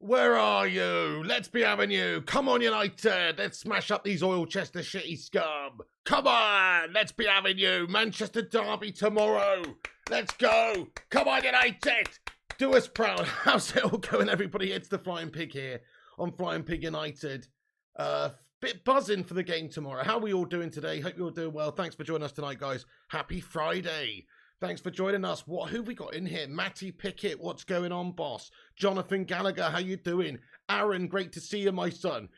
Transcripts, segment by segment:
Where are you? Let's be having you. Come on, United. Let's smash up these Oilchester shitty scum. Come on. Let's be having you. Manchester Derby tomorrow. Let's go. Come on, United. Do us proud. How's it all going, everybody? It's the Flying Pig here on Flying Pig United. Bit buzzing for the game tomorrow. How are we all doing today? Hope you're all doing well. Thanks for joining us tonight, guys. Happy Friday. Thanks for joining us. Who have we got in here? Matty Pickett, what's going on, boss? Jonathan Gallagher, how you doing? Aaron, great to see you, my son.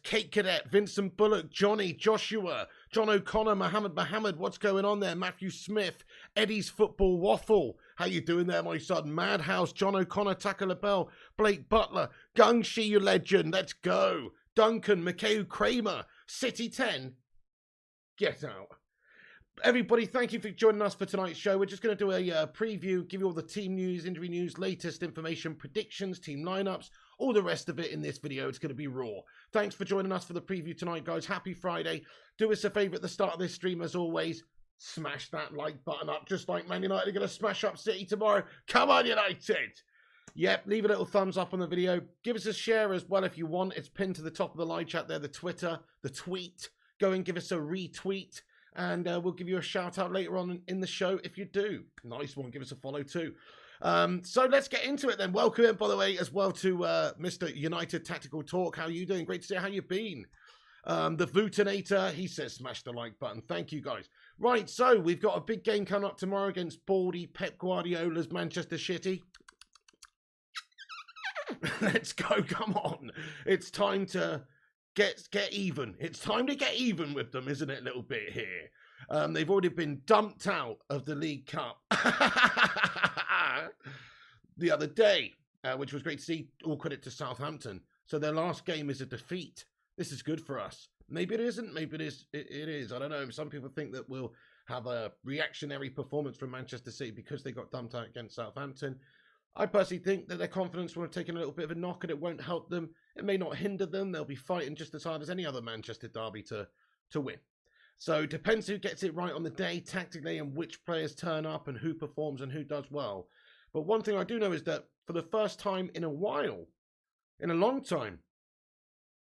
Kate Cadet, Vincent Bullock, Johnny, Joshua, John O'Connor, Mohammed, what's going on there? Matthew Smith, Eddie's Football Waffle, how you doing there, my son? Madhouse, John O'Connor, Taka LaBelle, Blake Butler, Gungshi, you legend, let's go. Duncan, Mikhail Kramer, City 10, get out. Everybody, thank you for joining us for tonight's show. We're just going to do a preview, give you all the team news, injury news, latest information, predictions, team lineups, all the rest of it in this video. It's going to be raw. Thanks for joining us for the preview tonight, guys. Happy Friday. Do us a favour at the start of this stream, as always. Smash that like button up, just like Man United are going to smash up City tomorrow. Come on, United! Yep, leave a little thumbs up on the video. Give us a share as well if you want. It's pinned to the top of the live chat there, the Twitter, the tweet. Go and give us a retweet. And we'll give you a shout out later on in the show if you do. Nice one. Give us a follow too. So let's get into it then. Welcome in, by the way, as well to Mr. United Tactical Talk. How are you doing? Great to see how you've been. The Vootinator, he says smash the like button. Thank you, guys. Right, so we've got a big game coming up tomorrow against Baldy Pep Guardiola's Manchester City. Let's go. Come on. It's time to get even. It's time to get even with them, isn't it, a little bit here? They've already been dumped out of the League Cup the other day, which was great to see. All credit to Southampton. So their last game is a defeat. This is good for us. Maybe it isn't. Maybe it is. It is. I don't know. Some people think that we'll have a reactionary performance from Manchester City because they got dumped out against Southampton. I personally think that their confidence will have taken a little bit of a knock and it won't help them. It may not hinder them. They'll be fighting just as hard as any other Manchester derby to win. So it depends who gets it right on the day tactically and which players turn up and who performs and who does well. But one thing I do know is that for the first time in a while, in a long time,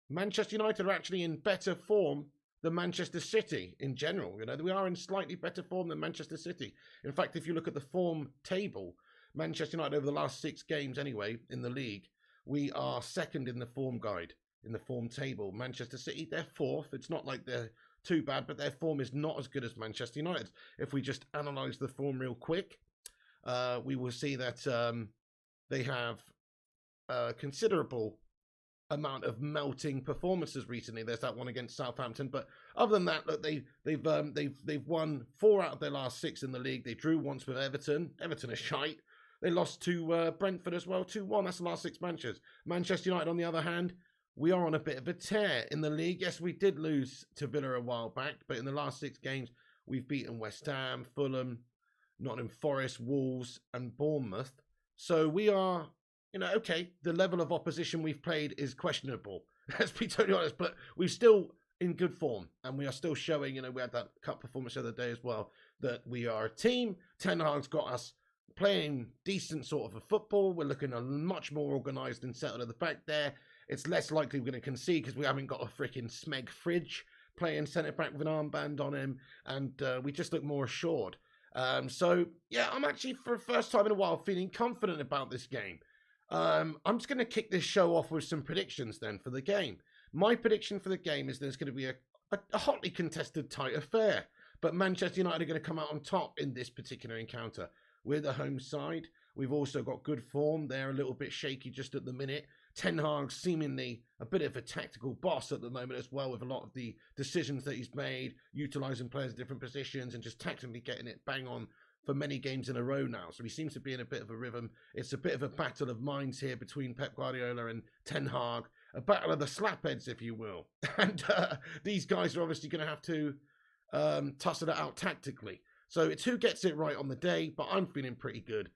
Manchester United are actually in better form than Manchester City in general. You know, we are in slightly better form than Manchester City. In fact, if you look at the form table, Manchester United over the last 6 games anyway in the league, we are second in the form guide, in the form table. Manchester City, they're 4th. It's not like they're too bad, but their form is not as good as Manchester United. If we just analyse the form real quick, we will see that they have a considerable amount of melting performances recently. There's that one against Southampton, but other than that, look, they've won 4 out of their last 6 in the league. They drew once with Everton. Everton is shite. They lost to Brentford as well, 2-1. That's the last 6 matches. Manchester United, on the other hand, we are on a bit of a tear in the league. Yes, we did lose to Villa a while back, but in the last 6 games, we've beaten West Ham, Fulham, Nottingham Forest, Wolves, and Bournemouth. So we are, you know, okay, the level of opposition we've played is questionable. Let's be totally honest, but we're still in good form, and we are still showing, you know, we had that cup performance the other day as well, that we are a team. Ten Hag's got us playing decent sort of a football. We're looking a much more organised and settled at the back there. It's less likely we're going to concede because we haven't got a freaking Smeg Fridge playing centre-back with an armband on him, and we just look more assured. So, yeah, I'm actually, for the first time in a while, feeling confident about this game. I'm just going to kick this show off with some predictions then for the game. My prediction for the game is there's going to be a hotly contested, tight affair, but Manchester United are going to come out on top in this particular encounter. We're the home side. We've also got good form. They're a little bit shaky just at the minute. Ten Hag seemingly a bit of a tactical boss at the moment as well, with a lot of the decisions that he's made, utilising players in different positions and just tactically getting it bang on for many games in a row now. So he seems to be in a bit of a rhythm. It's a bit of a battle of minds here between Pep Guardiola and Ten Hag, a battle of the slapheads, if you will. And these guys are obviously going to have to tussle it out tactically. So it's who gets it right on the day, but I'm feeling pretty good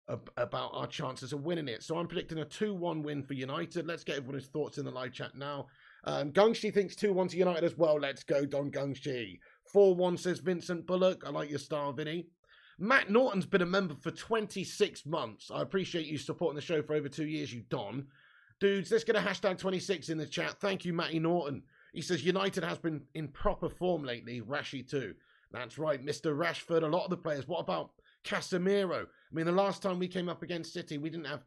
about our chances of winning it. So I'm predicting a 2-1 win for United. Let's get everyone's thoughts in the live chat now. Gungshi thinks 2-1 to United as well. Let's go, Don Gungshi. 4-1 says Vincent Bullock. I like your style, Vinny. Matt Norton's been a member for 26 months. I appreciate you supporting the show for over 2 years, you Don. Dudes, let's get a hashtag 26 in the chat. Thank you, Matty Norton. He says, United has been in proper form lately. Rashi too. That's right, Mr. Rashford. A lot of the players. What about Casemiro? I mean, the last time we came up against City, we didn't have,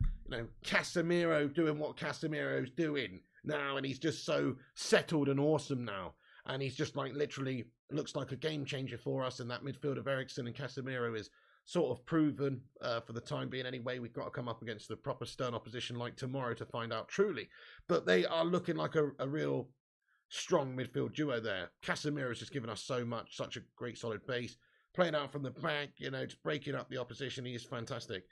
Casemiro doing what Casemiro's doing now. And he's just so settled and awesome now. And he's just like literally looks like a game changer for us. And that midfield of Eriksen and Casemiro is sort of proven for the time being anyway. We've got to come up against the proper stern opposition like tomorrow to find out truly. But they are looking like a real strong midfield duo there. Casemiro's just given us so much, such a great solid base. Playing out from the back, just breaking up the opposition. He is fantastic.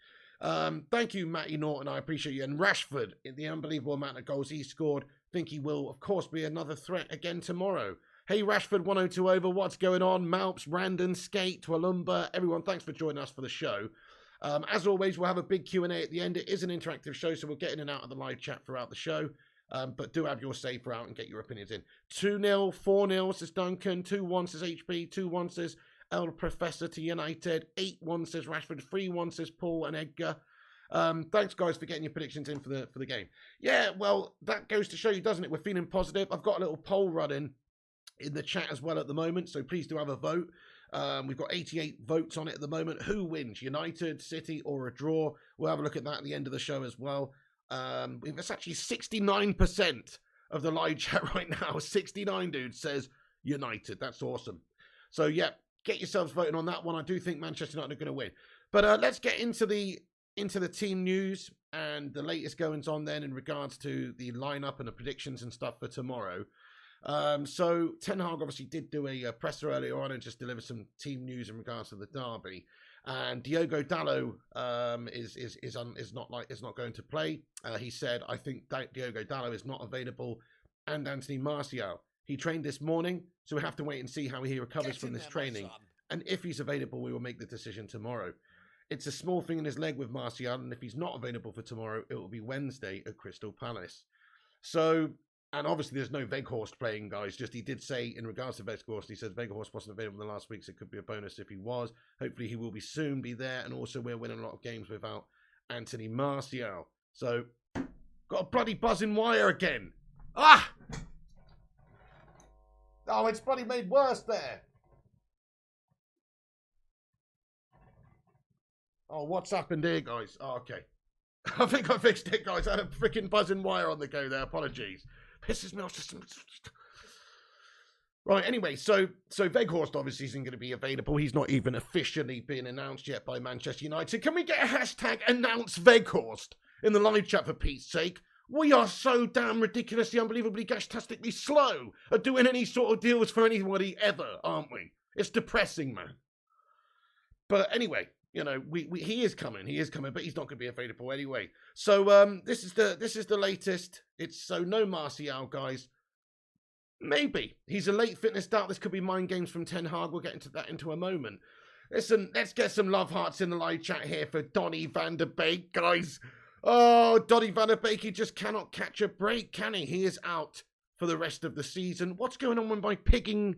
Thank you, Matty Norton. I appreciate you. And Rashford, the unbelievable amount of goals he scored. Think he will, of course, be another threat again tomorrow. Hey, Rashford 102 over. What's going on? Malps, Randon, Skate, Twalumba. Everyone, thanks for joining us for the show. As always, we'll have a big Q&A at the end. It is an interactive show, so we'll get in and out of the live chat throughout the show. But do have your say for out and get your opinions in. 2-0, 4-0 says Duncan. 2-1 says HP. 2-1 says El Professor to United. 8-1 says Rashford. 3-1 says Paul and Edgar. Thanks, guys, for getting your predictions in for the game. Yeah, well, that goes to show you, doesn't it? We're feeling positive. I've got a little poll running in the chat as well at the moment, so please do have a vote. We've got 88 votes on it at the moment. Who wins, United, City, or a draw? We'll have a look at that at the end of the show as well. It's actually 69% of the live chat right now. 69 dudes says United. That's awesome. So yeah, get yourselves voting on that one. I do think Manchester United are going to win. But let's get into the team news and the latest goings on then in regards to the lineup and the predictions and stuff for tomorrow. So Ten Hag obviously did do a presser earlier on and just deliver some team news in regards to the derby. And Diogo Dalot is not going to play. He said, I think Diogo Dalot is not available, and Anthony Martial. He trained this morning, so we have to wait and see how he recovers from this training. And if he's available, we will make the decision tomorrow. It's a small thing in his leg with Martial, and if he's not available for tomorrow, it will be Wednesday at Crystal Palace. So, and obviously there's no Weghorst playing, guys. Just he did say in regards to Weghorst, he said Weghorst wasn't available in the last week, so it could be a bonus if he was. Hopefully he will be soon be there, and also we're winning a lot of games without Anthony Martial. So, got a bloody buzzing wire again. Ah! Oh, it's bloody made worse there. Oh, what's happened here, guys? Oh, okay. I think I fixed it, guys. I had a freaking buzzing wire on the go there. Apologies. Pisses me off. Right, anyway, so Weghorst obviously isn't going to be available. He's not even officially been announced yet by Manchester United. Can we get a hashtag announce Weghorst in the live chat for Pete's sake? We are so damn ridiculously, unbelievably, gastastically slow at doing any sort of deals for anybody ever, aren't we? It's depressing, man. But anyway, he is coming, but he's not going to be available anyway. So this is the latest. It's so no Martial, guys. Maybe he's a late fitness start. This could be mind games from Ten Hag. We'll get into that into a moment. Listen, let's get some love hearts in the live chat here for Donny van der Beek, guys. Oh, Donny van der Beek, he just cannot catch a break, can he? He is out for the rest of the season. What's going on with my pigging?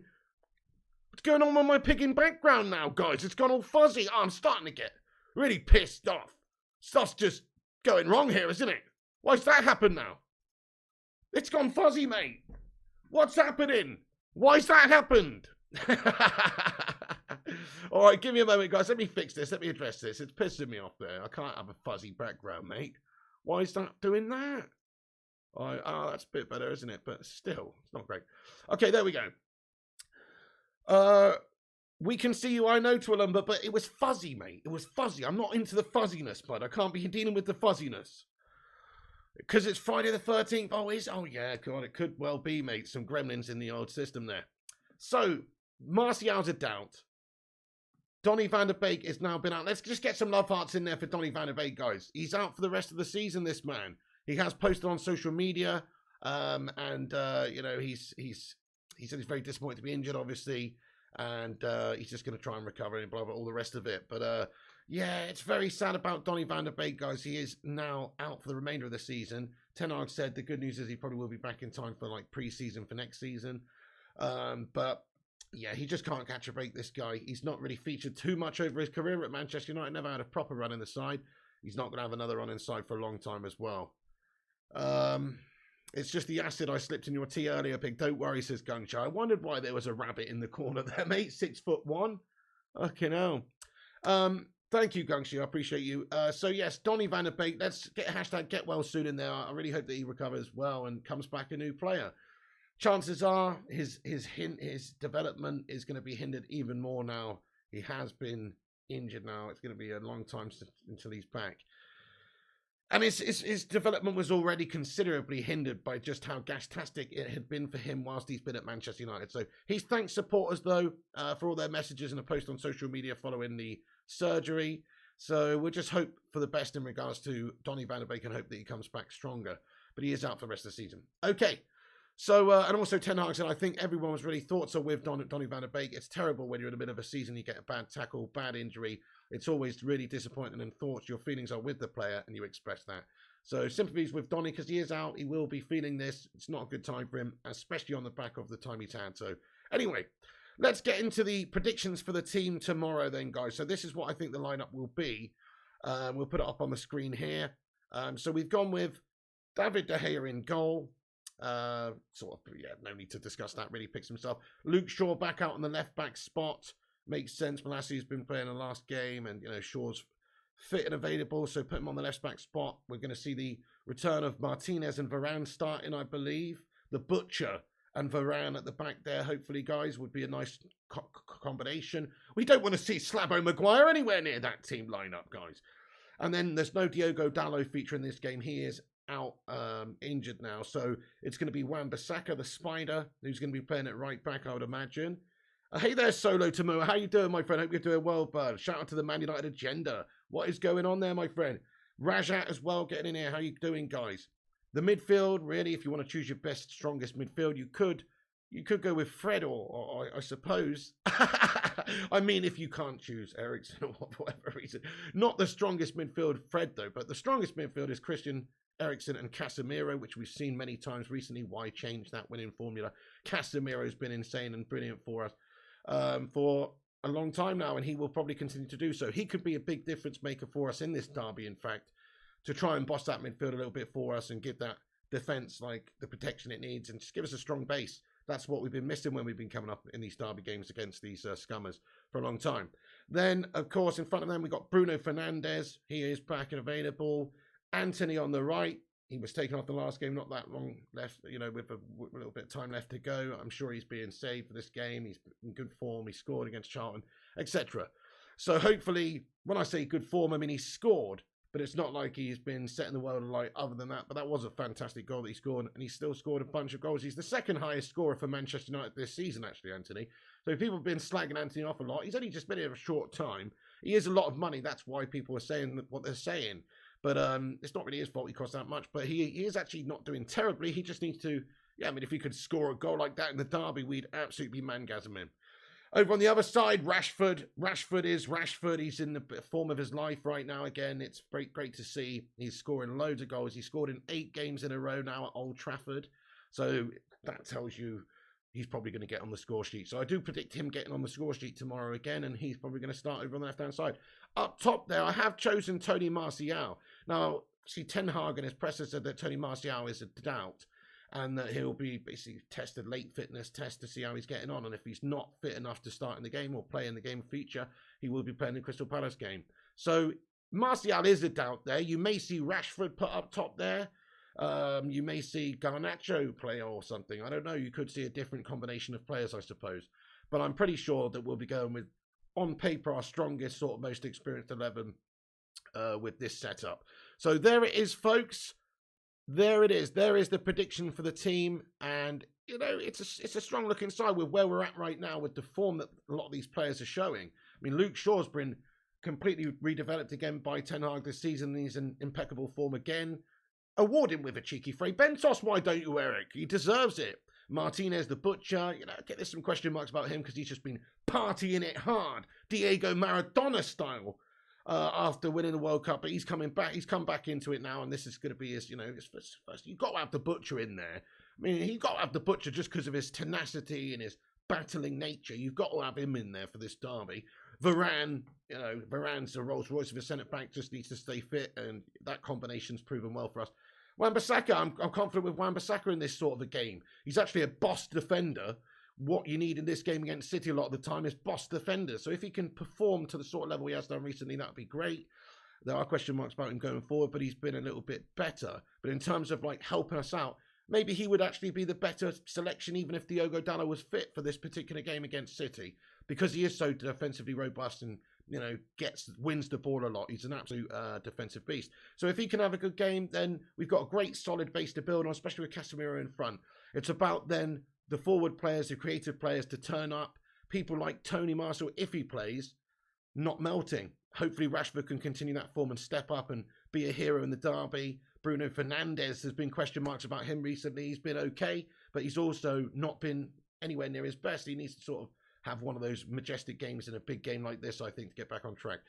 What's going on with my pigging background now, guys? It's gone all fuzzy. Oh, I'm starting to get really pissed off. Stuff's just going wrong here, isn't it? Why's that happened now? It's gone fuzzy, mate. What's happening? Why's that happened? All right, give me a moment, guys. Let me fix this. Let me address this. It's pissing me off there. I can't have a fuzzy background, mate. Why is that doing that? Oh, that's a bit better, isn't it? But still, it's not great. Okay, there we go. We can see you, I know, Twalumba, but it was fuzzy, mate. It was fuzzy. I'm not into the fuzziness, bud. I can't be dealing with the fuzziness. Because it's Friday the 13th. Oh, yeah, God, it could well be, mate. Some gremlins in the old system there. So, Martial's a doubt. Donny van der Beek is now been out. Let's just get some love hearts in there for Donny van der Beek, guys. He's out for the rest of the season, this man. He has posted on social media, he said he's very disappointed to be injured, obviously, and he's just going to try and recover and blah, blah, all the rest of it. But, yeah, it's very sad about Donny van der Beek, guys. He is now out for the remainder of the season. Ten Hag said the good news is he probably will be back in time for, like, pre-season for next season. But, yeah, he just can't catch a break, this guy. He's not really featured too much over his career at Manchester United. Never had a proper run in the side. He's not going to have another run inside for a long time as well. It's just the acid I slipped in your tea earlier, pig. Don't worry, says Gungsha. I wondered why there was a rabbit in the corner there, mate. 6'1". Fucking hell. Thank you, Gungsha. I appreciate you. So yes, Donny van der Beek. Let's get hashtag get well soon in there. I really hope that he recovers well and comes back a new player. Chances are his development is going to be hindered even more now. He has been injured now. It's going to be a long time until he's back. And his development was already considerably hindered by just how gastastic it had been for him whilst he's been at Manchester United. So he's thanked supporters, though, for all their messages and a post on social media following the surgery. So we'll just hope for the best in regards to Donny van der Beek and hope that he comes back stronger. But he is out for the rest of the season. Okay. So, and also Ten Hag said, I think everyone's really thoughts are with Donny van der Beek. It's terrible when you're in the middle of a season, you get a bad tackle, bad injury. It's always really disappointing, and thoughts, your feelings are with the player, and you express that. So sympathies with Donny, because he is out. He will be feeling this. It's not a good time for him, especially on the back of the time he's had. So anyway, let's get into the predictions for the team tomorrow then, guys. So this is what I think the lineup will be. We'll put it up on the screen here. So we've gone with David De Gea in goal. No need to discuss that. Really picks himself. Luke Shaw back out on the left back spot. Makes sense. Malassi's been playing the last game, and Shaw's fit and available, so put him on the left back spot. We're going to see the return of Martinez and Varane starting, I believe. The Butcher and Varane at the back there, hopefully, guys, would be a nice combination. We don't want to see Slabo Maguire anywhere near that team lineup, guys. And then there's no Diogo Dalot feature in this game. He is out injured now, so it's going to be Wan-Bissaka, the Spider, who's going to be playing at right back, I would imagine. Hey there, Solo Tamua. How you doing, my friend? Hope you're doing well, bud. Shout out to the Man United agenda. What is going on there, my friend? Rajat as well, getting in here. How you doing, guys? The midfield, really, if you want to choose your best, strongest midfield, you could go with Fred or I suppose. I mean, if you can't choose Eriksen or for whatever reason. Not the strongest midfield, Fred, though, but the strongest midfield is Christian Eriksen and Casemiro, which we've seen many times recently. Why change that winning formula? Casemiro's been insane and brilliant for us for a long time now, and he will probably continue to do so. He could be a big difference maker for us in this derby, in fact, to try and boss that midfield a little bit for us and give that defence like the protection it needs and just give us a strong base. That's what we've been missing when we've been coming up in these derby games against these scummers for a long time. Then, of course, in front of them, we've got Bruno Fernandes. He is back and available. Anthony on the right. He was taken off the last game, not that long left, with a little bit of time left to go. I'm sure he's being saved for this game. He's in good form. He scored against Charlton, etc. So hopefully, when I say good form, I mean he scored, but it's not like he's been setting the world alight other than that. But that was a fantastic goal that he scored, and he still scored a bunch of goals. He's the second highest scorer for Manchester United this season, actually, Anthony. So people have been slagging Anthony off a lot. He's only just been here a short time. He is a lot of money. That's why people are saying what they're saying. But it's not really his fault he costs that much. But he is actually not doing terribly. He just needs to, if he could score a goal like that in the derby, we'd absolutely be mangasm him. Over on the other side, Rashford. Rashford. He's in the form of his life right now again. It's great to see. He's scoring loads of goals. He scored in 8 games in a row now at Old Trafford. So that tells you he's probably going to get on the score sheet. So I do predict him getting on the score sheet tomorrow again, and he's probably going to start over on the left-hand side. Up top there, I have chosen Tony Martial. Now, see, Ten Hag and his presser said that Tony Martial is a doubt, and that he'll be basically tested, late fitness test to see how he's getting on. And if he's not fit enough to start in the game or play in the game feature, he will be playing the Crystal Palace game. So Martial is a doubt there. You may see Rashford put up top there. You may see Garnacho play or something. I don't know. You could see a different combination of players, I suppose. But I'm pretty sure that we'll be going with, on paper, our strongest, sort of most experienced 11 with this setup. So there it is, folks. There it is. There is the prediction for the team. And, it's a strong-looking side with where we're at right now with the form that a lot of these players are showing. I mean, Luke Shaw's been completely redeveloped again by Ten Hag this season. He's in impeccable form again. Award him with a cheeky Frey Bentos, why don't you, Eric? He deserves it. Martinez, the Butcher, there's some question marks about him because he's just been partying it hard, Diego Maradona style, after winning the World Cup. But he's coming back. He's come back into it now, and this is going to be his, his first. You've got to have the Butcher in there. I mean, you've got to have the Butcher just because of his tenacity and his battling nature. You've got to have him in there for this derby. Varane, Varane's a Rolls Royce of a centre back, just needs to stay fit, and that combination's proven well for us. Wan-Bissaka, I'm confident with Wan-Bissaka in this sort of a game. He's actually a boss defender. What you need in this game against City a lot of the time is boss defenders. So if he can perform to the sort of level he has done recently, that would be great. There are question marks about him going forward, but he's been a little bit better. But in terms of like helping us out, maybe he would actually be the better selection even if Diogo Dalot was fit for this particular game against City, because he is so defensively robust and, you know, wins the ball a lot. He's an absolute defensive beast. So if he can have a good game, then we've got a great solid base to build on, especially with Casemiro in front. It's about then the forward players, the creative players to turn up. People like Tony Marshall, if he plays, not melting. Hopefully Rashford can continue that form and step up and be a hero in the derby. Bruno Fernandes, there's been question marks about him recently. He's been okay, but he's also not been anywhere near his best. He needs to sort of have one of those majestic games in a big game like this, I think, to get back on track.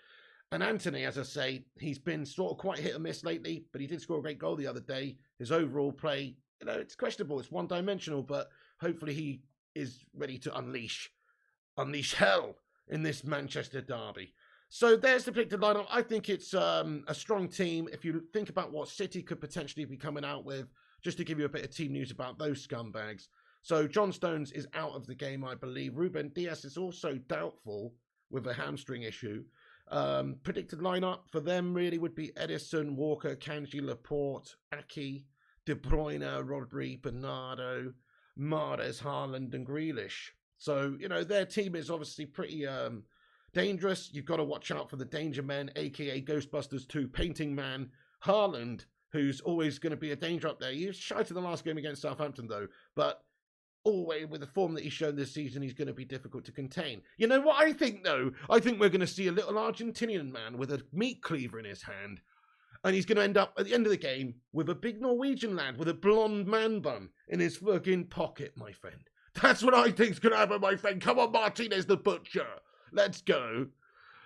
And Anthony, as I say, he's been sort of quite hit or miss lately, but he did score a great goal the other day. His overall play, you know, it's questionable. It's one-dimensional, but hopefully he is ready to unleash hell in this Manchester derby. So there's the predicted lineup. I think it's a strong team. If you think about what City could potentially be coming out with, just to give you a bit of team news about those scumbags. So John Stones is out of the game, I believe. Ruben Dias is also doubtful with a hamstring issue. Predicted lineup for them really would be Edison, Walker, Kanji, Laporte, Aki, De Bruyne, Rodri, Bernardo, Mahrez, Haaland and Grealish. So, you know, their team is obviously pretty dangerous. You've got to watch out for the danger men, a.k.a. Ghostbusters 2 Painting Man, Haaland, who's always going to be a danger up there. He was shy to the last game against Southampton, though, but always with the form that he's shown this season, he's going to be difficult to contain. You know what I think, though? I think we're going to see a little Argentinian man with a meat cleaver in his hand, and he's going to end up, at the end of the game, with a big Norwegian lad with a blonde man bun in his fucking pocket, my friend. That's what I think's going to happen, my friend. Come on, Martinez the Butcher. Let's go.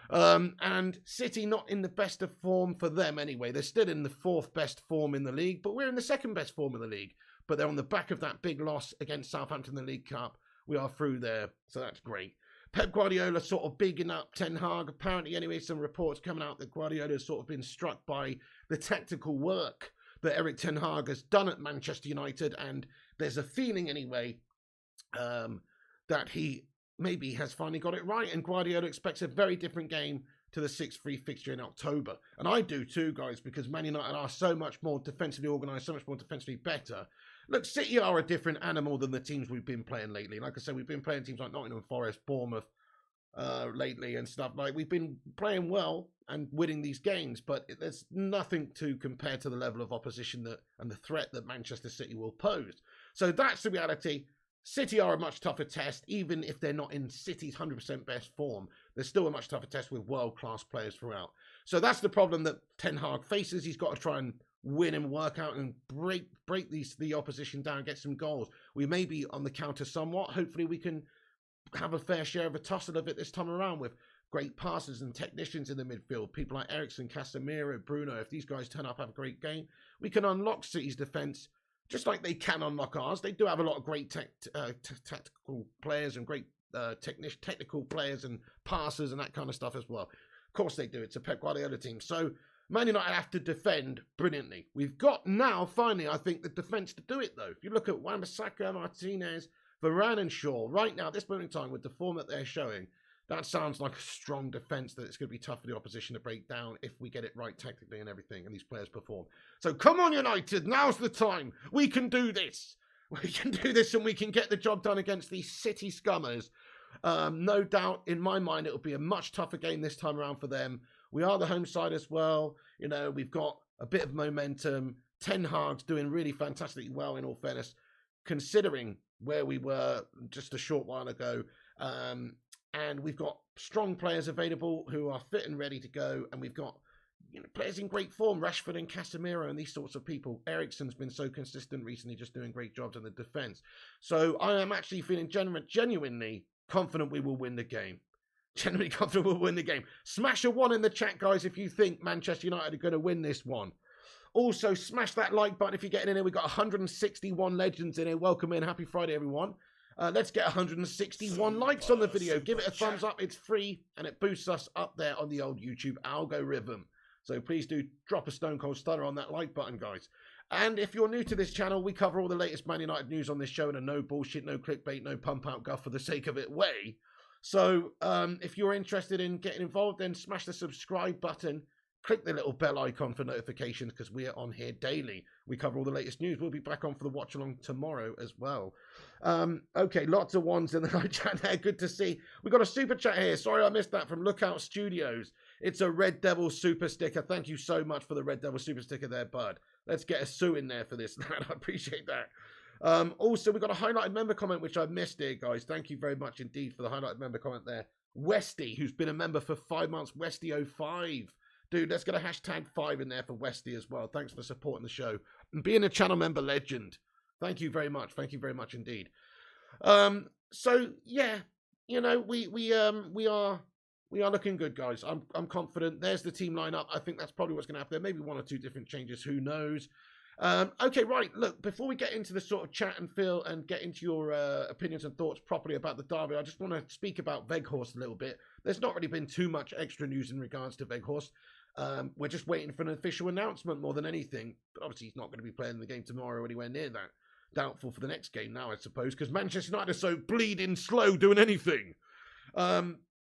And City not in the best of form for them anyway. They're still in the 4th best form in the league, but we're in the 2nd best form in the league. But they're on the back of that big loss against Southampton in the League Cup. We are through there, so that's great. Pep Guardiola sort of bigging up Ten Hag. Apparently, anyway, some reports coming out that Guardiola has sort of been struck by the tactical work that Eric Ten Hag has done at Manchester United. And there's a feeling anyway that he maybe has finally got it right, and Guardiola expects a very different game to the 6-3 fixture in October. And I do too, guys, because Man United are so much more defensively organised, so much more defensively better. Look, City are a different animal than the teams we've been playing lately. Like I said, we've been playing teams like Nottingham Forest, Bournemouth lately and stuff. Like, we've been playing well and winning these games, but there's nothing to compare to the level of opposition and the threat that Manchester City will pose. So that's the reality. City are a much tougher test, even if they're not in City's 100% best form. They're still a much tougher test with world-class players throughout. So that's the problem that Ten Hag faces. He's got to try and win and work out and break the opposition down, get some goals. We may be on the counter somewhat. Hopefully we can have a fair share of a tussle of it this time around with great passers and technicians in the midfield. People like Eriksen, Casemiro, Bruno. If these guys turn up, have a great game, we can unlock City's defence just like they can unlock ours. They do have a lot of great tactical players and great technical players and passers and that kind of stuff as well. Of course they do. It's a Pep Guardiola team. So Man United have to defend brilliantly. We've got now, finally, I think, the defence to do it, though. If you look at Wan-Bissaka, Martinez, Varane and Shaw, right now, at this moment in time, with the form that they're showing, that sounds like a strong defence that it's going to be tough for the opposition to break down if we get it right tactically and everything, and these players perform. So come on, United, now's the time. We can do this. We can do this, and we can get the job done against these City scummers. No doubt, in my mind, it'll be a much tougher game this time around for them. We are the home side as well. You know, we've got a bit of momentum. Ten Hag's doing really fantastically well, in all fairness, considering where we were just a short while ago. And we've got strong players available who are fit and ready to go. And we've got, you know, players in great form, Rashford and Casemiro and these sorts of people. Eriksen's been so consistent recently, just doing great jobs in the defence. So I am actually feeling genuinely confident we will win the game. Genuinely confident we'll win the game. Smash a 1 in the chat, guys, if you think Manchester United are going to win this one. Also, smash that like button if you're getting in here. We've got 161 legends in here. Welcome in. Happy Friday, everyone. Let's get 161 likes on the video. Give it a thumbs up. It's free, and it boosts us up there on the old YouTube algorithm. So please do drop a stone cold stunner on that like button, guys. And if you're new to this channel, we cover all the latest Man United news on this show in a no bullshit, no clickbait, no pump out guff for the sake of it way. So if you're interested in getting involved, then smash the subscribe button. Click the little bell icon for notifications because we are on here daily. We cover all the latest news. We'll be back on for the watch along tomorrow as well. Okay, lots of ones in the live chat there. Good to see. We got a super chat here. Sorry I missed that from Lookout Studios. It's a Red Devil super sticker. Thank you so much for the Red Devil super sticker there, bud. Let's get a sue in there for this. I appreciate that. Also, we got a highlighted member comment, which I missed here, guys. Thank you very much indeed for the highlighted member comment there. Westy, who's been a member for 5 months. Westy05. Dude, let's get a hashtag 5 in there for Westy as well. Thanks for supporting the show and being a channel member legend. Thank you very much. Thank you very much indeed. So yeah, you know, we are looking good, guys. I'm confident. There's the team lineup. I think that's probably what's going to happen. There may be 1 or 2 different changes. Who knows? Okay, right. Look, before we get into the sort of chat and feel and get into your opinions and thoughts properly about the derby, I just want to speak about Weghorst a little bit. There's not really been too much extra news in regards to Weghorst. We're just waiting for an official announcement more than anything. But obviously, he's not going to be playing the game tomorrow or anywhere near that. Doubtful for the next game now, I suppose, because Manchester United are so bleeding slow doing anything.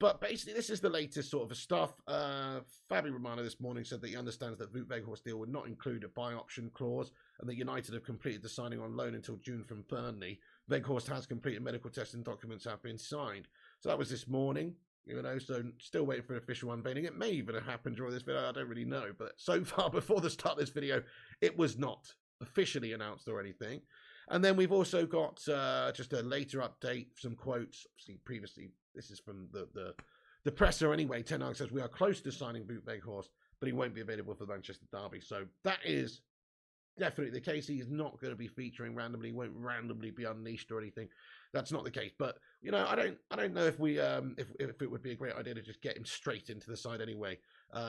But basically, this is the latest sort of stuff. Fabi Romano this morning said that he understands that Wout Weghorst deal would not include a buy option clause and that United have completed the signing on loan until June from Burnley. Weghorst has completed medical tests and documents have been signed. So that was this morning. You know, so still waiting for an official unveiling. It may even have happened during this video. I don't really know. But so far, before the start of this video, it was not officially announced or anything. And then we've also got just a later update, some quotes. Obviously, previously, this is from the presser anyway. Ten Hag says, we are close to signing Wout Weghorst, but he won't be available for the Manchester derby. So that is definitely the case. He's not going to be featuring randomly. He won't randomly be unleashed or anything. That's not the case. But you know, I don't know if we if it would be a great idea to just get him straight into the side anyway.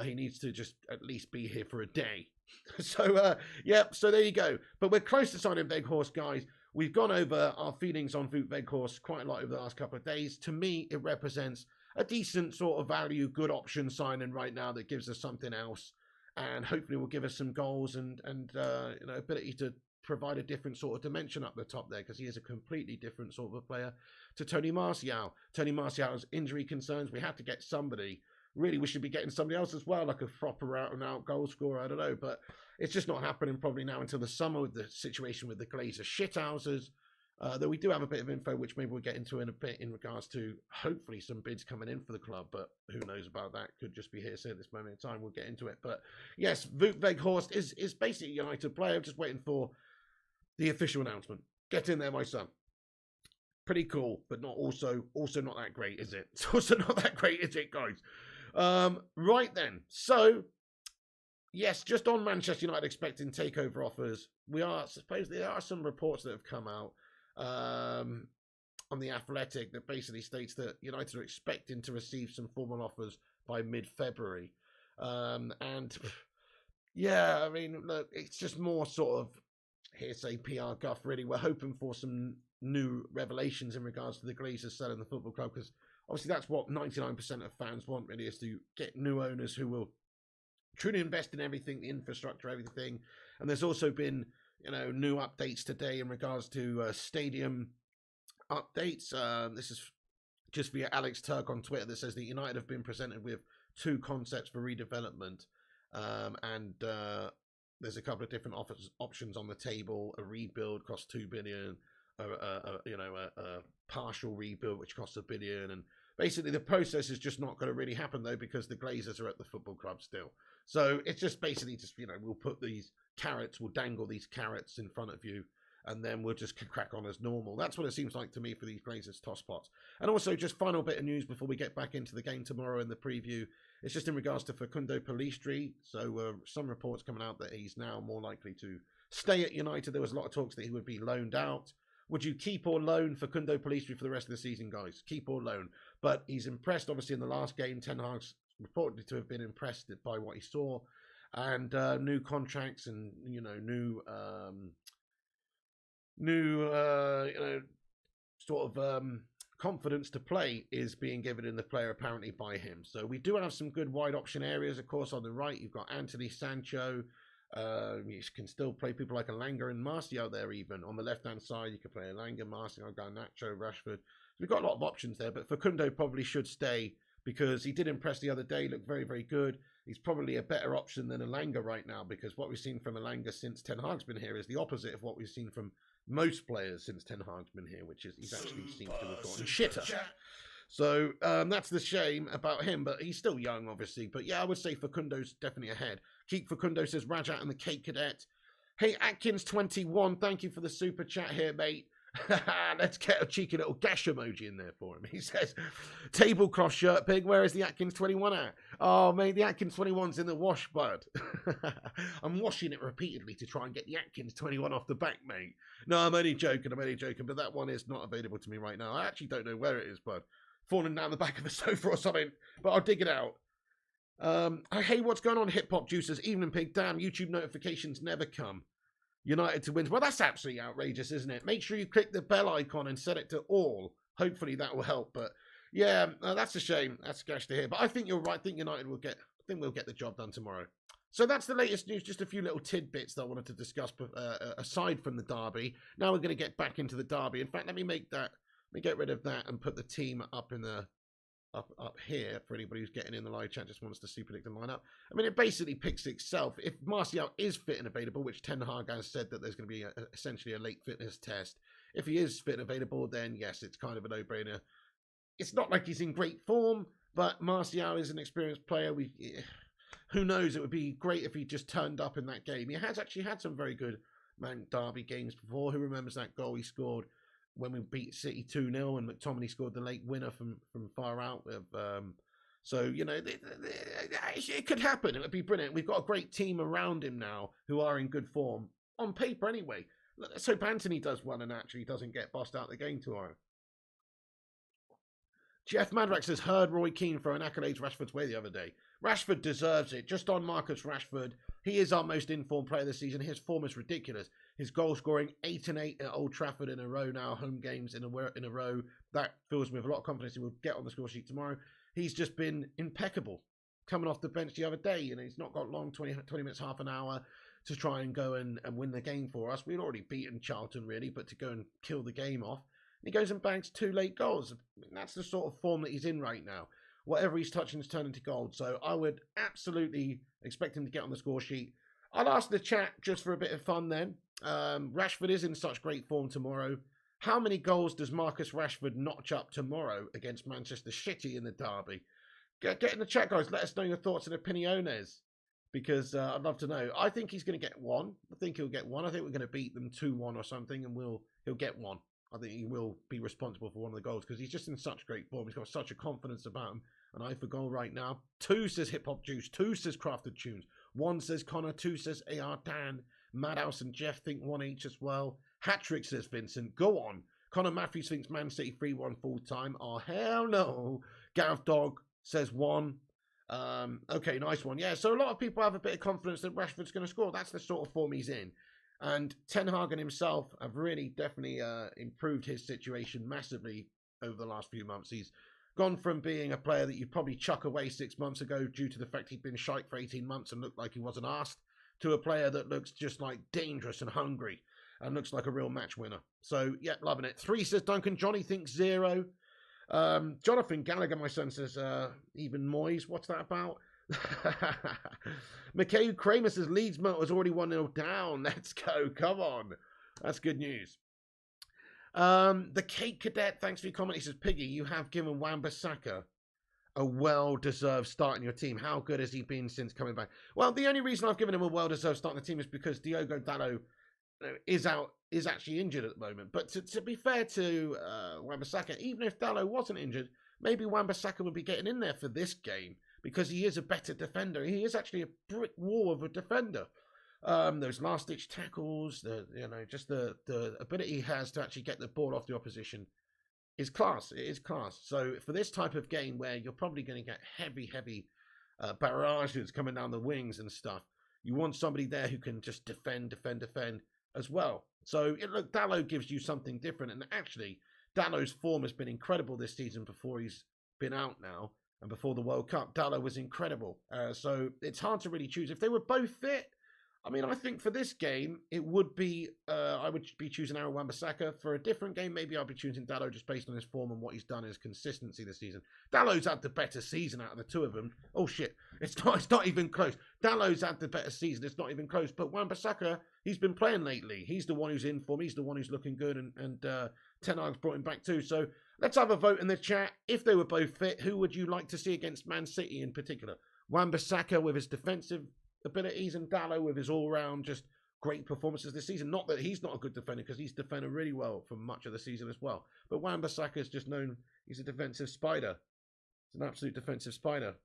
He needs to just at least be here for a day. So yeah, so there you go. But we're close to signing Weghorst, guys. We've gone over our feelings on Wout Weghorst quite a lot over the last couple of days. To me, it represents a decent sort of value, good option signing right now that gives us something else, and hopefully will give us some goals and you know, ability to provide a different sort of dimension up the top there, because he is a completely different sort of a player to Tony Martial. Tony Martial's injury concerns, we have to get somebody. Really, we should be getting somebody else as well, like a proper out-and-out goal scorer. I don't know, but it's just not happening probably now until the summer with the situation with the Glazer shithousers. Though we do have a bit of info, which maybe we'll get into in a bit in regards to hopefully some bids coming in for the club, but who knows about that? Could just be hearsay at this moment in time. We'll get into it. But yes, Wout Weghorst is basically a United player. I'm just waiting for the official announcement. Get in there, my son. Pretty cool, but not also not that great, is it? It's also not that great, is it, guys? Right then. So, yes, just on Manchester United expecting takeover offers, there are some reports that have come out on The Athletic that basically states that United are expecting to receive some formal offers by mid-February. And yeah, I mean, look, it's just more sort of hearsay PR guff, really. We're hoping for some new revelations in regards to the Glazers selling the football club, because obviously that's what 99% of fans want, really, is to get new owners who will truly invest in everything, the infrastructure, everything. And there's also been, you know, new updates today in regards to stadium updates. This is just via Alex Turk on Twitter that says that United have been presented with 2 concepts for redevelopment, and there's a couple of different options on the table. A rebuild costs 2 billion, a partial rebuild which costs 1 billion, and basically the process is just not going to really happen though, because the Glazers are at the football club still. So it's just basically just, you know, we'll put these carrots, we'll dangle these carrots in front of you, and then we'll just crack on as normal. That's what it seems like to me for these Glazers tosspots. And also, just final bit of news before we get back into the game tomorrow in the preview. It's just in regards to Facundo Pellistri. So some reports coming out that he's now more likely to stay at United. There was a lot of talks that he would be loaned out. Would you keep or loan Facundo Pellistri for the rest of the season, guys? Keep or loan. But he's impressed, obviously, in the last game. Ten Hag's reportedly to have been impressed by what he saw. And new contracts and, you know, new sort of confidence to play is being given in the player apparently by him. So we do have some good wide option areas. Of course, on the right, you've got Anthony Sancho. You can still play people like Elanga and Martial there even. On the left-hand side, you can play Elanga, Martial, Garnacho, Rashford. We've got a lot of options there, but Facundo probably should stay because he did impress the other day, looked very, very good. He's probably a better option than Elanga right now because what we've seen from Elanga since Ten Hag's been here is the opposite of what we've seen from most players since Ten Hag's been here, which is he's actually seems to have gotten shitter. So that's the shame about him, but he's still young, obviously. But yeah, I would say Facundo's definitely ahead. Keek Facundo says, Rajat and the Cape Cadet. Hey, Atkins21, thank you for the super chat here, mate. Let's get a cheeky little gash emoji in there for him. He says, tablecloth shirt pig, where is the Atkins 21 at? Oh, mate, the Atkins 21's in the wash, bud. I'm washing it repeatedly to try and get the Atkins 21 off the back, mate. No, I'm only joking, but that one is not available to me right now. I actually don't know where it is, bud. Falling down the back of a sofa or something, but I'll dig it out. Hey, what's going on, Hip Hop Juicers? Evening Pig, damn, YouTube notifications never come. United to win. Well, that's absolutely outrageous, isn't it? Make sure you click the bell icon and set it to all. Hopefully that will help. But yeah, that's a shame. That's gash to hear. But I think you're right. I think United will get. I think we'll get the job done tomorrow. So that's the latest news. Just a few little tidbits that I wanted to discuss aside from the derby. Now we're going to get back into the derby. In fact, let me get rid of that and put the team up in the up here for anybody who's getting in the live chat just wants to see predicted lineup. I mean, it basically picks itself. If Martial is fit and available, which Ten Hag has said that there's going to be essentially a late fitness test. If he is fit and available, then yes, it's kind of a no-brainer. It's not like he's in great form, but Martial is an experienced player. Who knows? It would be great if he just turned up in that game. He has actually had some very good Man Derby games before. Who remembers that goal he scored when we beat City 2-0 and McTominay scored the late winner from far out. So, you know, it could happen. It would be brilliant. We've got a great team around him now who are in good form. On paper, anyway. Let's hope Anthony does well and actually doesn't get bossed out the game tomorrow. Jeff Madrak says, heard Roy Keane throw an accolades Rashford's way the other day. Rashford deserves it. Just on Marcus Rashford, he is our most informed player this season. His form is ridiculous. His goal scoring 8 and 8 at Old Trafford in a row now, home games in a row. That fills me with a lot of confidence he will get on the score sheet tomorrow. He's just been impeccable. Coming off the bench the other day, you know, he's not got long, 20 minutes, half an hour to try and go and win the game for us. We'd already beaten Charlton, really, but to go and kill the game off. He goes and banks 2 late goals. I mean, that's the sort of form that he's in right now. Whatever he's touching is turning to gold. So I would absolutely expect him to get on the score sheet. I'll ask the chat just for a bit of fun then. Rashford is in such great form tomorrow. How many goals does Marcus Rashford notch up tomorrow against Manchester City in the derby? Get in the chat, guys. Let us know your thoughts and opiniones. Because I'd love to know. I think he's going to get 1. I think he'll get 1. I think we're going to beat them 2-1 or something, and he'll get 1. I think he will be responsible for one of the goals because he's just in such great form. He's got such a confidence about him. An eye for goal right now. 2 says Hip Hop Juice. 2 says Crafted Tunes. 1 says Connor. 2 says AR Dan. Madhouse and Jeff think 1 each as well. Hat-trick says Vincent. Go on. Connor Matthews thinks Man City 3-1 full time. Oh, hell no. Gareth Dog says 1. Okay, nice one. Yeah, so a lot of people have a bit of confidence that Rashford's going to score. That's the sort of form he's in. And Ten Hag himself have really definitely improved his situation massively over the last few months. He's gone from being a player that you'd probably chuck away 6 months ago due to the fact he'd been shite for 18 months and looked like he wasn't asked, to a player that looks just like dangerous and hungry and looks like a real match winner. So, yeah, loving it. 3 says Duncan. Johnny thinks 0. Jonathan Gallagher, my son, says even Moyes. What's that about? Mikhail Kramer says Leeds Motors already 1-0 down. Let's go. Come on. That's good news. The Cape Cadet, thanks for your comment. He says, Piggy, you have given Wan-Bissaka a well-deserved start in your team. How good has he been since coming back? Well, the only reason I've given him a well-deserved start in the team is because Diogo Dalot is actually injured at the moment. But to be fair to Wan-Bissaka, even if Dalot wasn't injured, maybe Wan-Bissaka would be getting in there for this game because he is a better defender. He is actually a brick wall of a defender. Those last-ditch tackles, just the ability he has to actually get the ball off the opposition is class. It is class. So for this type of game where you're probably going to get heavy barrages coming down the wings and stuff, you want somebody there who can just defend as well. So look, Dalot gives you something different, and actually Dallow's form has been incredible this season before he's been out now and before the World Cup. Dallow was incredible. So it's hard to really choose. If they were both fit, I mean, I think for this game, it would be, I would be choosing Aaron Wan-Bissaka. For a different game, maybe I'll be choosing Dallow just based on his form and what he's done, his consistency this season. Dallow's had the better season out of the two of them. Oh, shit. It's not even close. Dallow's had the better season. It's not even close. But Wan-Bissaka, he's been playing lately. He's the one who's in form. He's the one who's looking good. And Ten Hag's brought him back too. So let's have a vote in the chat. If they were both fit, who would you like to see against Man City in particular? Wan-Bissaka with his defensive abilities and Dallow with his all-round just great performances this season. Not that he's not a good defender, because he's defended really well for much of the season as well. But Wan-Bissaka is just known, he's a defensive spider. He's an absolute defensive spider.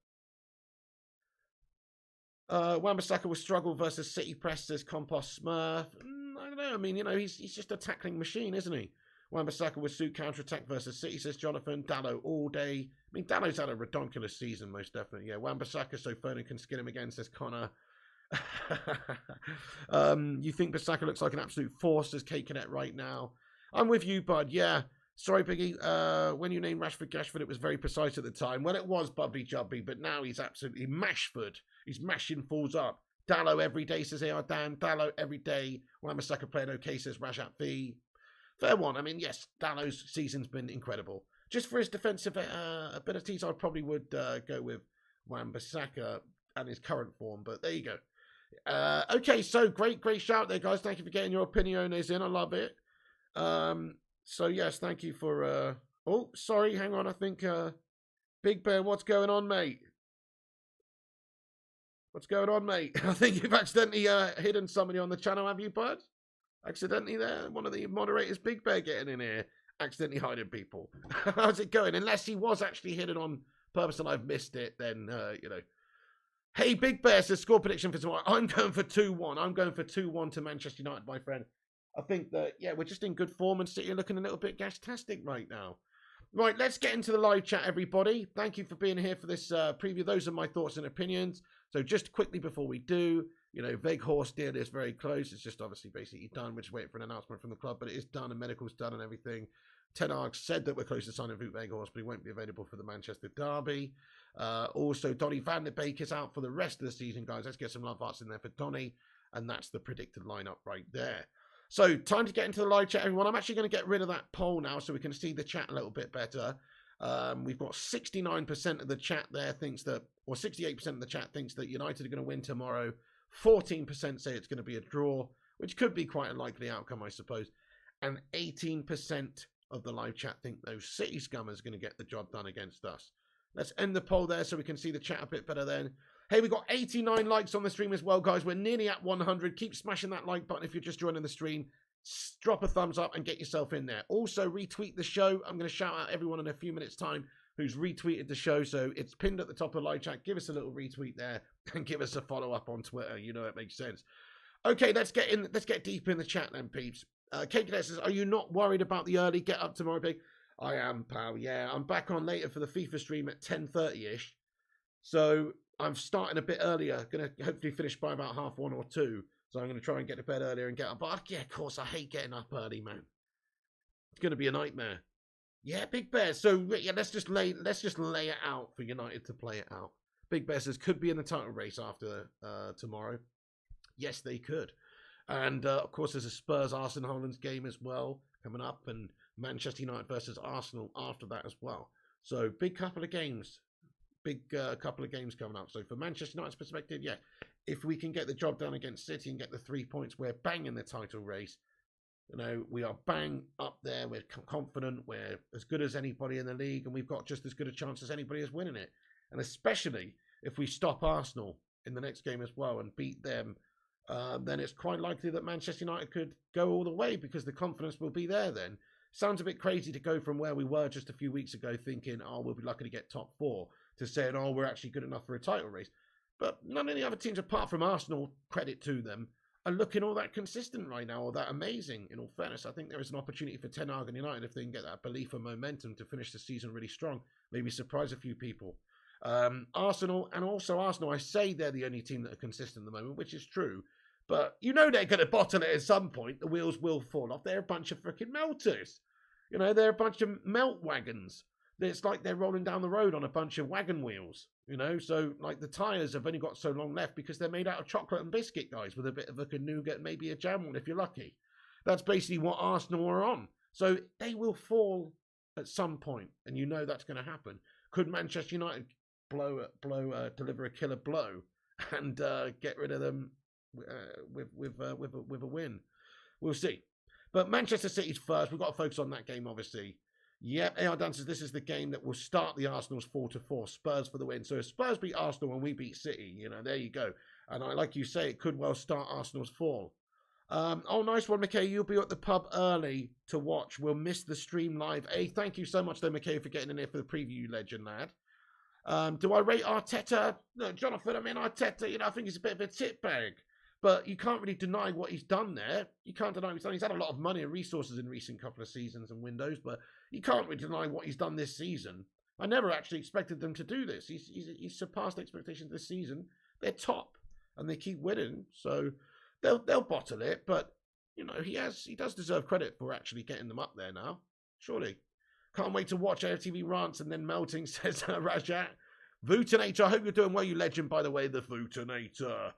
Wan-Bissaka will struggle versus City press, says Compost Smurf. I don't know. I mean, you know, he's just a tackling machine, isn't he? Wan-Bissaka will suit counter-attack versus City, says Jonathan. Dallow all day. I mean, Dallow's had a redonkulous season, most definitely. Yeah, Wan-Bissaka so Foden can skin him again, says Connor. You think Bissaka looks like an absolute force, says Kate Cadet right now. I'm with you, bud. Yeah. Sorry, Biggie. When you named Rashford Gashford, it was very precise at the time. Well, it was Bubbly Jubby, but now he's absolutely Mashford. He's mashing falls up. Dallow every day, says AR Dan. Dallow every day. Wan-Bissaka playing okay, says Rajat V. Fair one. I mean, yes, Dallow's season's been incredible. Just for his defensive abilities, I probably would go with Wan-Bissaka and his current form, but there you go. Okay, so great shout there, guys. Thank you for getting your opiniones in. I love it. So, yes, thank you for... Oh, sorry, hang on. I think... Big Bear, what's going on, mate? What's going on, mate? I think you've accidentally hidden somebody on the channel, have you, bud? Accidentally there? One of the moderators, Big Bear, getting in here. Accidentally hiding people. How's it going? Unless he was actually hidden on purpose and I've missed it, then, you know. Hey, Big Bear says score prediction for tomorrow. I'm going for 2-1. I'm going for 2-1 to Manchester United, my friend. I think that, yeah, we're just in good form and City are looking a little bit gastastic right now. Right, let's get into the live chat, everybody. Thank you for being here for this preview. Those are my thoughts and opinions. So just quickly before we do, you know, Weghorst deal is very close. It's just obviously basically done. We're just waiting for an announcement from the club, but it is done and medical's done and everything. Ten Hag said that we're close to signing Wout Weghorst, but he won't be available for the Manchester derby. Also, Donny van der Beek is out for the rest of the season, guys. Let's get some love hearts in there for Donny, and that's the predicted lineup right there. So, time to get into the live chat, everyone. I'm actually going to get rid of that poll now so we can see the chat a little bit better. We've got 69% of the chat there thinks that, or 68% of the chat thinks that United are going to win tomorrow. 14% say it's going to be a draw, which could be quite a likely outcome, I suppose. And 18% of the live chat think those City scummers are going to get the job done against us. Let's end the poll there so we can see the chat a bit better then. Hey, we've got 89 likes on the stream as well, guys. We're nearly at 100. Keep smashing that like button if you're just joining the stream. Drop a thumbs up and get yourself in there. Also, retweet the show. I'm going to shout out everyone in a few minutes' time who's retweeted the show. So it's pinned at the top of the live chat. Give us a little retweet there and give us a follow up on Twitter. You know it makes sense. Okay, let's get in. Let's get deep in the chat then, peeps. Kate Cadet says, are you not worried about the early get up tomorrow, Big? I am, pal. Yeah, I'm back on later for the FIFA stream at 10:30ish. So I'm starting a bit earlier. Going to hopefully finish by about 1:30 or 2. So I'm going to try and get to bed earlier and get up. But yeah, of course, I hate getting up early, man. It's going to be a nightmare. Yeah, Big Bear. So yeah, let's just lay it out for United to play it out. Big Bear says could be in the title race after tomorrow. Yes, they could. And of course, there's a Spurs Arsenal game as well coming up, and Manchester United versus Arsenal after that as well. So big couple of games. Couple of games coming up. So for Manchester United's perspective, yeah, if we can get the job done against City and get the 3 points, we're bang in the title race. You know, we are bang up there. We're confident. We're as good as anybody in the league, and we've got just as good a chance as anybody as winning it. And especially if we stop Arsenal in the next game as well and beat them, then it's quite likely that Manchester United could go all the way because the confidence will be there then. Sounds a bit crazy to go from where we were just a few weeks ago thinking, oh, we'll be lucky to get top 4, to saying, oh, we're actually good enough for a title race. But none of the other teams, apart from Arsenal, credit to them, are looking all that consistent right now or that amazing. In all fairness, I think there is an opportunity for Ten Hag and United if they can get that belief and momentum to finish the season really strong, maybe surprise a few people. Arsenal, I say they're the only team that are consistent at the moment, which is true. But you know they're going to bottle it at some point. The wheels will fall off. They're a bunch of freaking melters. You know, they're a bunch of melt wagons. It's like they're rolling down the road on a bunch of wagon wheels, you know. So, like, the tyres have only got so long left because they're made out of chocolate and biscuit, guys, with a bit of a nougat, maybe a jam one if you're lucky. That's basically what Arsenal are on. So they will fall at some point, and you know that's going to happen. Could Manchester United deliver a killer blow and get rid of them with a win? We'll see. But Manchester City's first. We've got to focus on that game, obviously. Yep, AR Dancers, this is the game that will start the Arsenal's 4-4. Spurs for the win. So if Spurs beat Arsenal and we beat City, you know, there you go. And like you say, it could well start Arsenal's fall. Oh, nice one, McKay. You'll be at the pub early to watch. We'll miss the stream live. Hey, thank you so much, though, McKay, for getting in here for the preview, legend lad. Do I rate Arteta? No, Jonathan, I mean, Arteta, you know, I think he's a bit of a tit bag. But you can't really deny what he's done there. You can't deny what he's done. He's had a lot of money and resources in recent couple of seasons and windows, but you can't really deny what he's done this season. I never actually expected them to do this. He's surpassed expectations this season. They're top, and they keep winning, so they'll bottle it. But you know, he does deserve credit for actually getting them up there now. Surely, can't wait to watch AFTV rants and then melting. Says Rajat. Vootinator, I hope you're doing well, you legend. By the way, the Vootinator.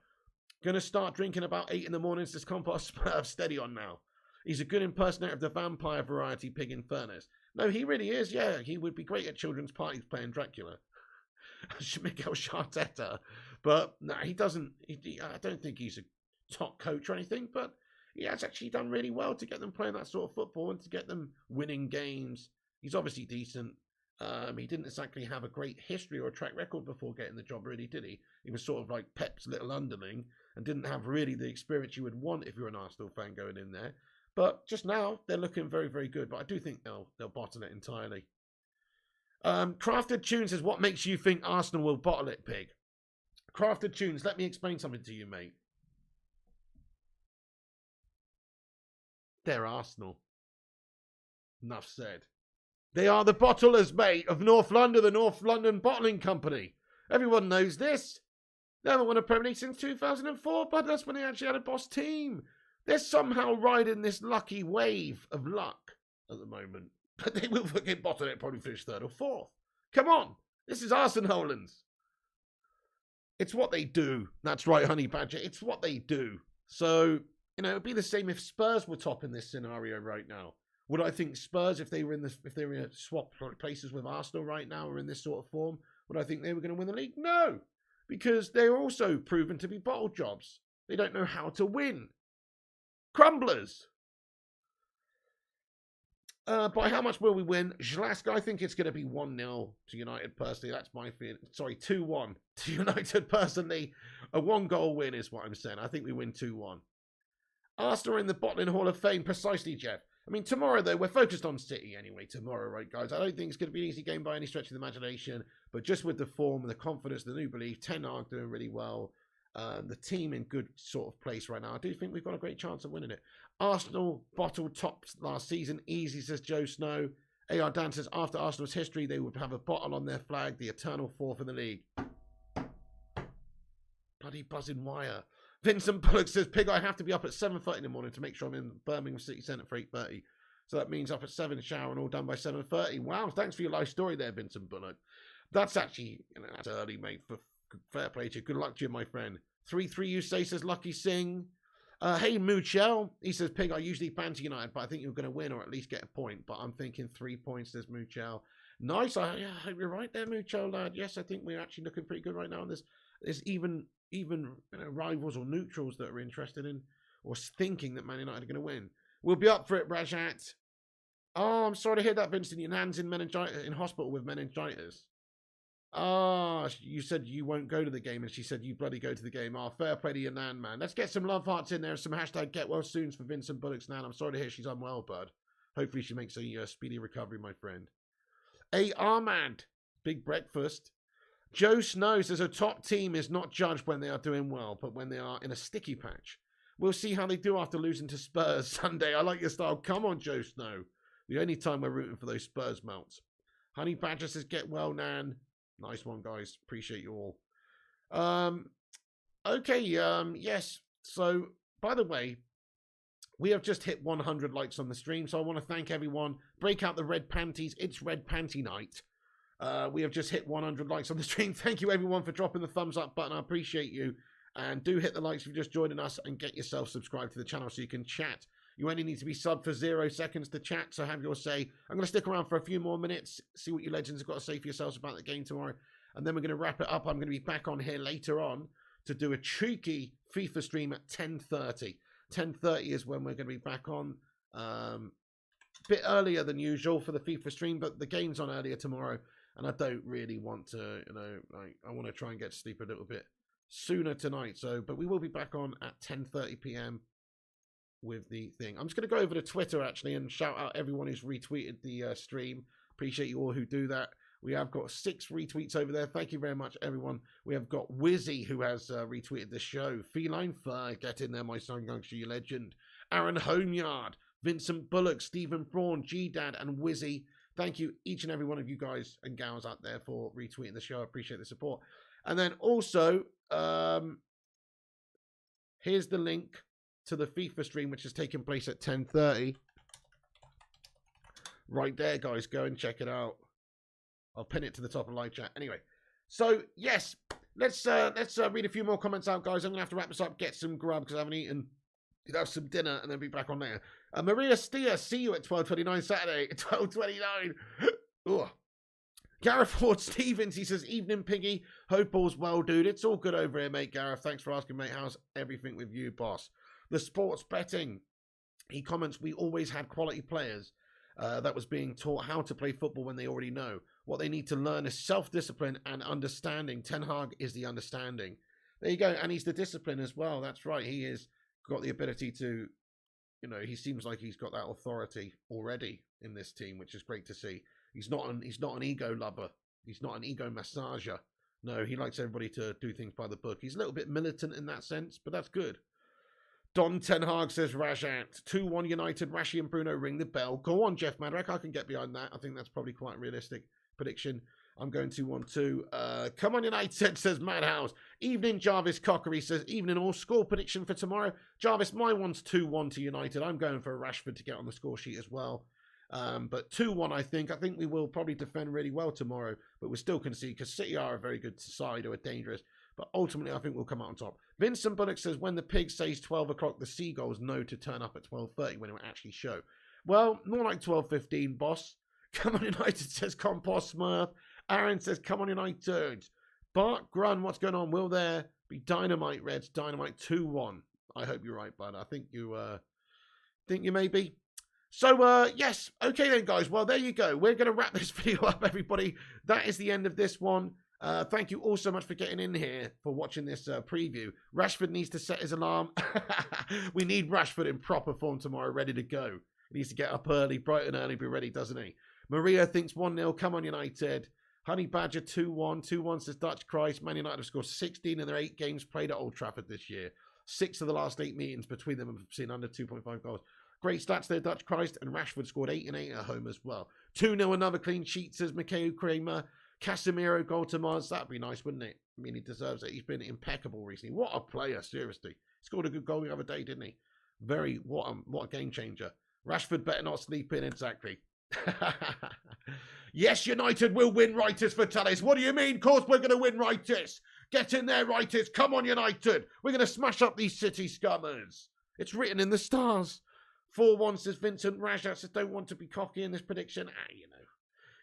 Gonna start drinking about 8 in the mornings. This compost steady on now. He's a good impersonator of the vampire variety pig in fairness. No, he really is, yeah. He would be great at children's parties playing Dracula. Miguel Arteta. But no, he doesn't. I don't think he's a top coach or anything, but he has actually done really well to get them playing that sort of football and to get them winning games. He's obviously decent. He didn't exactly have a great history or a track record before getting the job, really, did he? He was sort of like Pep's little underling and didn't have really the experience you would want if you're an Arsenal fan going in there. But just now, they're looking very, very good. But I do think they'll bottle it entirely. Crafted Tunes says, what makes you think Arsenal will bottle it, Pig? Crafted Tunes, let me explain something to you, mate. They're Arsenal. Enough said. They are the bottlers, mate, of North London, the North London Bottling Company. Everyone knows this. They haven't won a Premier League since 2004, but that's when they actually had a boss team. They're somehow riding this lucky wave of luck at the moment. But they will fucking bottle it, probably finish 3rd or 4th. Come on. This is Arsenalans. It's what they do. That's right, Honey Badger. It's what they do. So, you know, it would be the same if Spurs were top in this scenario right now. Would I think Spurs, if they were in a swap places with Arsenal right now or in this sort of form, would I think they were going to win the league? No, because they're also proven to be bottle jobs. They don't know how to win. Crumblers. By how much will we win? Zlask, I think it's going to be 1-0 to United personally. That's my feeling. Sorry, 2-1 to United personally. A 1-goal win is what I'm saying. I think we win 2-1. Arsenal in the Bottling Hall of Fame. Precisely, Jeff. I mean, tomorrow, though, we're focused on City anyway. Tomorrow, right, guys? I don't think it's going to be an easy game by any stretch of the imagination. But just with the form, the confidence, the new belief, Ten Hag doing really well. The team in good sort of place right now. I do think we've got a great chance of winning it. Arsenal bottled top last season. Easy, says Joe Snow. AR Dan says, after Arsenal's history, they would have a bottle on their flag, the eternal 4th in the league. Bloody buzzing wire. Vincent Bullock says, Pig, I have to be up at 7:30 in the morning to make sure I'm in Birmingham City Centre for 8:30. So that means up at 7, shower and all done by 7:30. Wow, thanks for your life story there, Vincent Bullock. That's actually, you know, that's early, mate. For fair play to you. Good luck to you, my friend. 3-3, you say, says Lucky Singh. Hey, Moochel. He says, Pig, I usually fancy United, but I think you're going to win or at least get a point. But I'm thinking 3 points, says Moochel. Nice. I hope you're right there, Moochel, lad. Yes, I think we're actually looking pretty good right now. And there's even you know, rivals or neutrals that are interested in or thinking that Man United are going to win. We'll be up for it, Rajat. Oh, I'm sorry to hear that, Vincent. Your nan's in hospital with meningitis. Ah, you said you won't go to the game, and she said you bloody go to the game. Ah, fair play to your nan, man. Let's get some love hearts in there. Some hashtag get well soons for Vincent Bullock's nan. I'm sorry to hear she's unwell, bud. Hopefully she makes a speedy recovery, my friend. Hey, Armand. Big breakfast. Joe Snow says a top team is not judged when they are doing well, but when they are in a sticky patch. We'll see how they do after losing to Spurs Sunday. I like your style. Come on, Joe Snow. The only time we're rooting for those Spurs melts. Honey Badger says get well, Nan. Nice one, guys. Appreciate you all. Okay, yes. So, by the way, We have just hit 100 likes on the stream, so I want to thank everyone. Break out the red panties. It's red panty night. We have just hit 100 likes on the stream. Thank you, everyone, for dropping the thumbs up button. I appreciate you. And do hit the likes if you're just joining us, and get yourself subscribed to the channel so you can chat. You only need to be subbed for 0 seconds to chat, so have your say. I'm going to stick around for a few more minutes, see what you legends have got to say for yourselves about the game tomorrow. And then we're going to wrap it up. I'm going to be back on here later on to do a cheeky FIFA stream at 10:30. 10:30 is when we're going to be back on. Bit earlier than usual for the FIFA stream, but the game's on earlier tomorrow, and I don't really want to, I want to try and get to sleep a little bit sooner tonight. So, but we will be back on at 10:30 p.m. with the thing. I'm just going to go over to Twitter actually and shout out everyone who's retweeted the stream. Appreciate you all who do that. We have got 6 retweets over there. Thank you very much, everyone. We have got Wizzy, who has retweeted the show. Feline Fur, get in there, my son, youngster, you legend. Aaron Homeyard, Vincent Bullock, Stephen Braun, G-Dad, and Wizzy. Thank you, each and every one of you guys and gals out there for retweeting the show. I appreciate the support. And then also, here's the link to the FIFA stream, which is taking place at 10:30. Right there, guys. Go and check it out. I'll pin it to the top of live chat. Anyway, so yes, let's read a few more comments out, guys. I'm gonna have to wrap this up, get some grub because I haven't eaten. Have some dinner and then be back on there. Maria Steer, see you at 12:29 Saturday. 12:29. Ugh. Gareth Ford Stevens, he says, evening, Piggy. Hope all's well, dude. It's all good over here, mate, Gareth. Thanks for asking, mate. How's everything with you, boss? The sports betting. He comments, we always had quality players that was being taught how to play football when they already know. What they need to learn is self-discipline and understanding. Ten Hag is the understanding. There you go. And he's the discipline as well. That's right. He has got the ability to, he seems like he's got that authority already in this team, which is great to see. He's not an ego lover. He's not an ego massager. No, he likes everybody to do things by the book. He's a little bit militant in that sense, but that's good. Don Ten Hag says, Rajat, 2-1 United, Rashi and Bruno ring the bell. Go on, Jeff Madrak. I can get behind that. I think that's probably quite realistic prediction. I'm going 2-1-2. Come on, United, says Madhouse. Evening, Jarvis Cockery says, evening all. Score prediction for tomorrow. Jarvis, my one's 2-1 to United. I'm going for Rashford to get on the score sheet as well. But 2-1, I think. I think we will probably defend really well tomorrow, but we're still concede because City are a very good side who are dangerous. But ultimately, I think we'll come out on top. Vincent Bullock says, when the pig says 12 o'clock, the seagulls know to turn up at 12:30 when it will actually show. Well, more like 12:15, boss. Come on, United, says Compost Smurf. Aaron says, come on, United. Bart Grun, what's going on? Will there be Dynamite Reds? Dynamite 2-1. I hope you're right, bud. I think you may be. So, yes. Okay then, guys. Well, there you go. We're going to wrap this video up, everybody. That is the end of this one. Thank you all so much for getting in here, for watching this preview. Rashford needs to set his alarm. We need Rashford in proper form tomorrow, ready to go. He needs to get up early, bright and early, be ready, doesn't he? Maria thinks 1-0. Come on, United. Honey Badger 2-1. 2-1 says Dutch Christ. Man United have scored 16 in their 8 games played at Old Trafford this year. 6 of the last 8 meetings between them have seen under 2.5 goals. Great stats there, Dutch Christ. And Rashford scored 8 and 8 at home as well. 2-0, another clean sheet, says Mikhail Kramer. Casemiro goal to Mars. That'd be nice, wouldn't it? I mean, he deserves it. He's been impeccable recently. What a player, seriously. He scored a good goal the other day, didn't he? What a game changer. Rashford better not sleep in, exactly. Yes, United will win, Rightus Vitalis. What do you mean? Of course we're going to win, Rightus. Get in there, Rightus. Come on, United. We're going to smash up these City scummers. It's written in the stars. 4-1 says Vincent. Rajat says, don't want to be cocky in this prediction.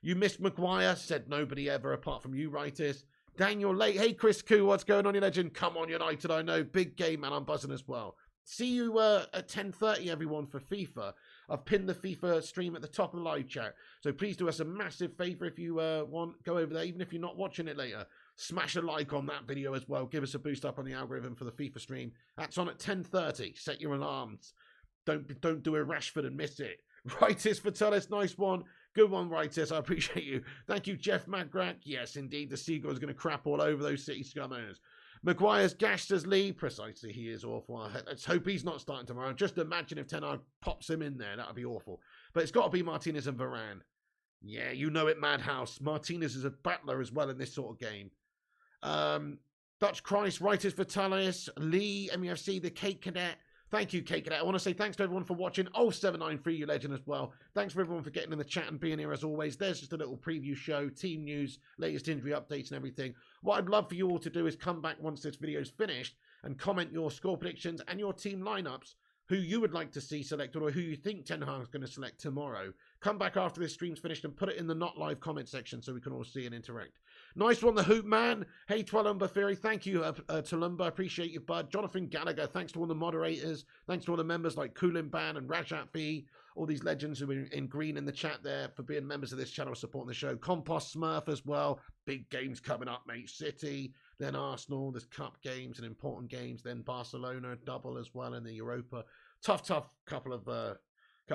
You missed Maguire, said nobody ever apart from you, Rightus. Daniel Late. Hey, Chris Koo, what's going on, you legend? Come on, United. I know. Big game, man. I'm buzzing as well. See you at 10:30, everyone, for FIFA. I've pinned the FIFA stream at the top of the live chat. So please do us a massive favour if you want. Go over there, even if you're not watching it later. Smash a like on that video as well. Give us a boost up on the algorithm for the FIFA stream. That's on at 10:30. Set your alarms. Don't do a Rashford and miss it. Rightus Vitalis, nice one. Good one, Rightus. I appreciate you. Thank you, Jeff Magrak. Yes, indeed, the Seagull's going to crap all over those City scummers. Maguire's gashed as Lee. Precisely, he is awful. Let's hope he's not starting tomorrow. Just imagine if Ten Hag pops him in there. That would be awful. But it's got to be Martinez and Varane. Yeah, you know it, Madhouse. Martinez is a battler as well in this sort of game. Dutch Christ, Rightus Vitalis, Lee, MUFC, the Cake Cadet, Thank you, Kate Cadet. I want to say thanks to everyone for watching. Oh, 793, you legend as well. Thanks for everyone for getting in the chat and being here as always. There's just a little preview show, team news, latest injury updates and everything. What I'd love for you all to do is come back once this video is finished and comment your score predictions and your team lineups, who you would like to see selected or who you think Ten Hag's going to select tomorrow. Come back after this stream's finished and put it in the not live comment section so we can all see and interact. Nice one, the Hoop Man. Hey, Twalumba Theory. Thank you, Tulumba. Appreciate you, bud. Jonathan Gallagher. Thanks to all the moderators. Thanks to all the members like Kulin Ban and Rajat V. All these legends who are in green in the chat there for being members of this channel, supporting the show. Compost Smurf as well. Big games coming up, mate. City, then Arsenal. There's cup games and important games. Then Barcelona double as well in the Europa. Tough couple of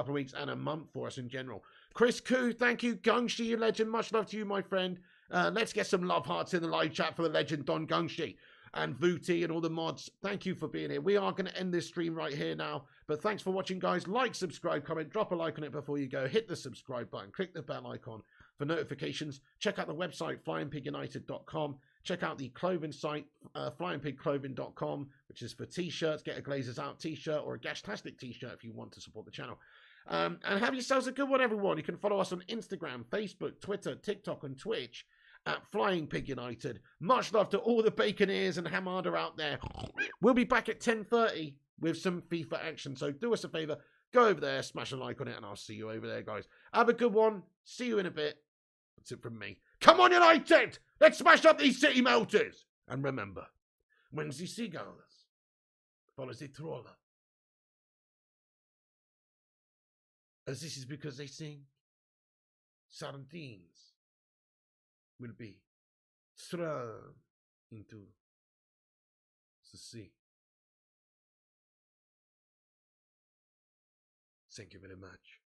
weeks and a month for us in general. Chris Koo, thank you. Gungshi, you legend. Much love to you, my friend. Let's get some love hearts in the live chat for the legend Don Gungshi and Vuti and all the mods. Thank you for being here. We are going to end this stream right here now. But thanks for watching, guys. Like, subscribe, comment, drop a like on it before you go. Hit the subscribe button. Click the bell icon for notifications. Check out the website, flyingpigunited.com. Check out the clothing site, flyingpigclothing.com, which is for t-shirts. Get a Glazers Out t-shirt or a Gashtastic t-shirt if you want to support the channel. And have yourselves a good one, everyone. You can follow us on Instagram, Facebook, Twitter, TikTok, and Twitch at Flying Pig United. Much love to all the Baconeers and Hamada out there. We'll be back at 10:30 with some FIFA action. So do us a favor, go over there, smash a like on it, and I'll see you over there, guys. Have a good one. See you in a bit. That's it from me. Come on, United! Let's smash up these city melters! And remember, when the seagulls follow the trawler, as this is because they think sardines will be thrown into the sea. Thank you very much.